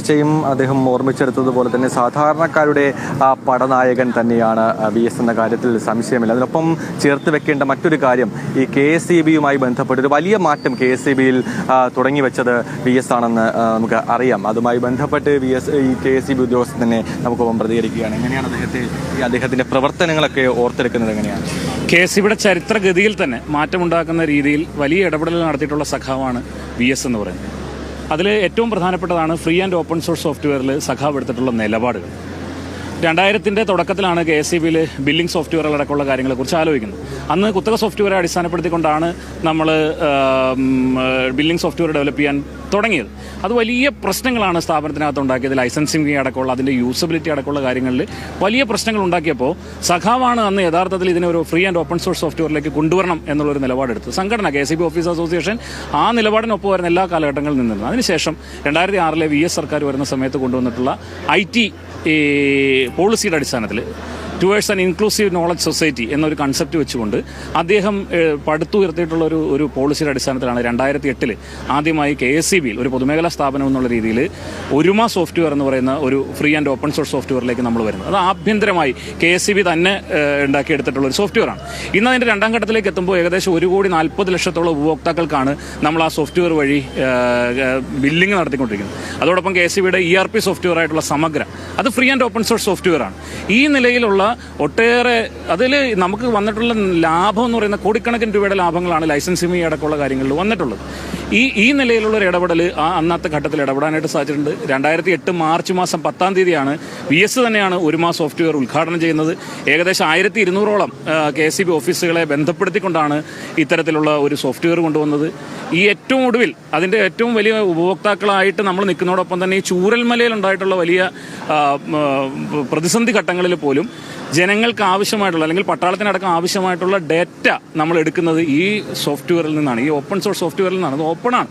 തീർച്ചയായും അദ്ദേഹം ഓർമ്മിച്ചെടുത്തതുപോലെ തന്നെ സാധാരണക്കാരുടെ പടനായകൻ തന്നെയാണ് VS എന്ന കാര്യത്തിൽ സംശയമില്ല. അതിനൊപ്പം ചേർത്ത് വെക്കേണ്ട മറ്റൊരു കാര്യം, ഈ KSEBയുമായി ബന്ധപ്പെട്ട് ഒരു വലിയ മാറ്റം KSEBയിൽ തുടങ്ങി വെച്ചത് VS ആണെന്ന് നമുക്ക് അറിയാം. അതുമായി ബന്ധപ്പെട്ട് ഈ KSEB ഉദ്യോഗസ്ഥൻ തന്നെ നമുക്കൊപ്പം പ്രതികരിക്കുകയാണ്. എങ്ങനെയാണ് അദ്ദേഹത്തിന്റെ പ്രവർത്തനങ്ങളൊക്കെ ഓർത്തെടുക്കുന്നത്? എങ്ങനെയാണ് KSEBയുടെ ചരിത്രഗതിയിൽ തന്നെ മാറ്റമുണ്ടാക്കുന്ന രീതിയിൽ വലിയ ഇടപെടൽ നടത്തിയിട്ടുള്ള സഖാവാണ് VS എന്ന് പറയുന്നത്. അതിൽ ഏറ്റവും പ്രധാനപ്പെട്ടതാണ് ഫ്രീ ആൻഡ് ഓപ്പൺ സോഴ്സ് സോഫ്റ്റ്വെയറിൽ സഖാവ് എടുത്തിട്ടുള്ള നിലപാടുകൾ. 2000-ന്റെ തുടക്കത്തിലാണ് KSEBയിൽ ബില്ലിംഗ് സോഫ്റ്റ്വെയറുകളടക്കമുള്ള കാര്യങ്ങളെക്കുറിച്ച് ആലോചിക്കുന്നത്. അന്ന് കുത്തക സോഫ്റ്റ്വെയറെ അടിസ്ഥാനപ്പെടുത്തിക്കൊണ്ടാണ് നമ്മൾ ബില്ലിംഗ് സോഫ്റ്റ്വെയർ ഡെവലപ്പ് ചെയ്യാൻ തുടങ്ങിയത്. അത് വലിയ പ്രശ്നങ്ങളാണ് സ്ഥാപനത്തിനകത്ത് ഉണ്ടാക്കിയത്. ലൈസൻസിങ് അടക്കമുള്ള അതിൻ്റെ യൂസബിലിറ്റി അടക്കമുള്ള കാര്യങ്ങളിൽ വലിയ പ്രശ്നങ്ങൾ ഉണ്ടാക്കിയപ്പോൾ സഖാവാണ് അന്ന് യഥാർത്ഥത്തിൽ ഇതിനെ ഒരു ഫ്രീ ആൻഡ് ഓപ്പൺ സോഴ്സ് സോഫ്റ്റ്വെയറിലേക്ക് കൊണ്ടുവരണം എന്നുള്ളൊരു നിലപാടെടുത്തു. സംഘടന KSEB ഓഫീസ് അസോസിയേഷൻ ആ നിലപാടിനൊപ്പം വരുന്ന എല്ലാ കാലഘട്ടങ്ങളിൽ നിന്നിരുന്നു. അതിനുശേഷം 2006-ലെ VS സർക്കാർ വരുന്ന സമയത്ത് കൊണ്ടുവന്നിട്ടുള്ള IT പോളിസിയുടെ അടിസ്ഥാനത്തിൽ towards an inclusive knowledge society എന്നൊരു കൺസെപ്റ്റ് വെച്ചുകൊണ്ട് അദ്ദേഹം പടുത്തുയർത്തിയിട്ടുള്ള ഒരു പോളിസിയുടെ അടിസ്ഥാനത്തിലാണ് 2008-ൽ ആദ്യമായി KSEBയിൽ ഒരു പൊതുമേഖലാ സ്ഥാപനം എന്നുള്ള രീതിയിൽ ഒരുമ സോഫ്റ്റ്വെയർ എന്ന് പറയുന്ന ഒരു ഫ്രീ ആൻഡ് ഓപ്പൺ സോഴ്സ് സോഫ്റ്റ്വെയറിലേക്ക് നമ്മൾ വരുന്നത്. അത് ആഭ്യന്തരമായി KSEB തന്നെ ഉണ്ടാക്കിയെടുത്തിട്ടുള്ള ഒരു സോഫ്റ്റ്വെയറാണ്. ഇന്ന് അതിൻ്റെ രണ്ടാം ഘട്ടത്തിലേക്ക് എത്തുമ്പോൾ ഏകദേശം 1,40,00,000 ഉപഭോക്താക്കൾക്കാണ് നമ്മൾ ആ സോഫ്റ്റ്വെയർ വഴി ബില്ലിംഗ് നടത്തിക്കൊണ്ടിരിക്കുന്നത്. അതോടൊപ്പം KSEBയുടെ ERP സോഫ്റ്റ്വെയർ ആയിട്ടുള്ള സമഗ്ര, അത് ഫ്രീ ആൻഡ് ഓപ്പൺ സോഴ്സ് സോഫ്റ്റ്വെയറാണ്. ഈ നിലയിലുള്ള ഒട്ടേറെ അതിൽ നമുക്ക് വന്നിട്ടുള്ള ലാഭം എന്ന് പറയുന്ന കോടിക്കണക്കിന് രൂപയുടെ ലാഭങ്ങളാണ് ലൈസൻസിംഗ് അടക്കമുള്ള കാര്യങ്ങളിൽ വന്നിട്ടുള്ളത്. ഈ നിലയിലുള്ള ഒരു ഇടപെടൽ അന്നത്തെ ഘട്ടത്തിൽ ഇടപെടാനായിട്ട് സാധിച്ചിട്ടുണ്ട്. 2008 മാർച്ച് മാസം 10-ാം തീയതിയാണ് VS തന്നെയാണ് ഒരുമ സോഫ്റ്റ്വെയർ ഉദ്ഘാടനം ചെയ്യുന്നത്. ഏകദേശം 1200-ഓളം KSEB ഓഫീസുകളെ ബന്ധപ്പെടുത്തിക്കൊണ്ടാണ് ഇത്തരത്തിലുള്ള ഒരു സോഫ്റ്റ്വെയർ കൊണ്ടുവന്നത്. ഈ ഏറ്റവും ഒടുവിൽ അതിൻ്റെ ഏറ്റവും വലിയ ഉപഭോക്താക്കളായിട്ട് നമ്മൾ നിൽക്കുന്നതോടൊപ്പം തന്നെ ഈ ചൂരൽമലയിൽ ഉണ്ടായിട്ടുള്ള വലിയ പ്രതിസന്ധി ഘട്ടങ്ങളിൽ പോലും ജനങ്ങൾക്ക് ആവശ്യമായിട്ടുള്ള അല്ലെങ്കിൽ പട്ടാളത്തിനടക്കം ആവശ്യമായിട്ടുള്ള ഡേറ്റ നമ്മൾ എടുക്കുന്നത് ഈ സോഫ്റ്റ്വെയറിൽ നിന്നാണ്, ഈ ഓപ്പൺ സോഴ്സ് സോഫ്റ്റ്വെയറിൽ നിന്നാണ്. അത് ഓപ്പണാണ്.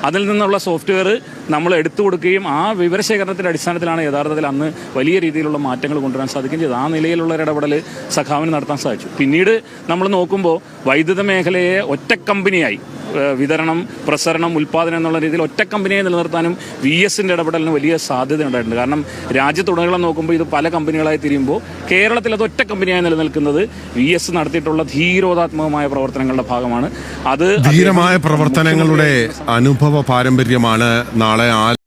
അതിൽ നിന്നുള്ള സോഫ്റ്റ്വെയർ നമ്മൾ എടുത്തു കൊടുക്കുകയും ആ വിവരശേഖരണത്തിൻ്റെ അടിസ്ഥാനത്തിലാണ് യഥാർത്ഥത്തിൽ അന്ന് വലിയ രീതിയിലുള്ള മാറ്റങ്ങൾ കൊണ്ടുവരാൻ സാധിക്കുകയും ചെയ്തത്. ആ നിലയിലുള്ള ഒരു ഇടപെടൽ സഖാവിന് നടത്താൻ സാധിച്ചു. പിന്നീട് നമ്മൾ നോക്കുമ്പോൾ വൈദ്യുത മേഖലയെ ഒറ്റ കമ്പനിയായി വിതരണം, പ്രസരണം, ഉൽപ്പാദനം എന്നുള്ള രീതിയിൽ ഒറ്റ കമ്പനിയെ നിലനിർത്താനും VSന്റെ ഇടപെടലിന് വലിയ സാധ്യത ഉണ്ടായിട്ടുണ്ട്. കാരണം രാജ്യത്തുടനീളം നോക്കുമ്പോൾ ഇത് പല കമ്പനികളായി തിരിയുമ്പോൾ കേരളത്തിൽ അത് ഒറ്റ കമ്പനിയായി നിലനിൽക്കുന്നത് VS നടത്തിയിട്ടുള്ള ധീരോദാത്മകമായ പ്രവർത്തനങ്ങളുടെ ഭാഗമാണ്. അത് ധീരമായ പ്രവർത്തനങ്ങളുടെ അനുഭവ പാരമ്പര്യമാണ് നാളെ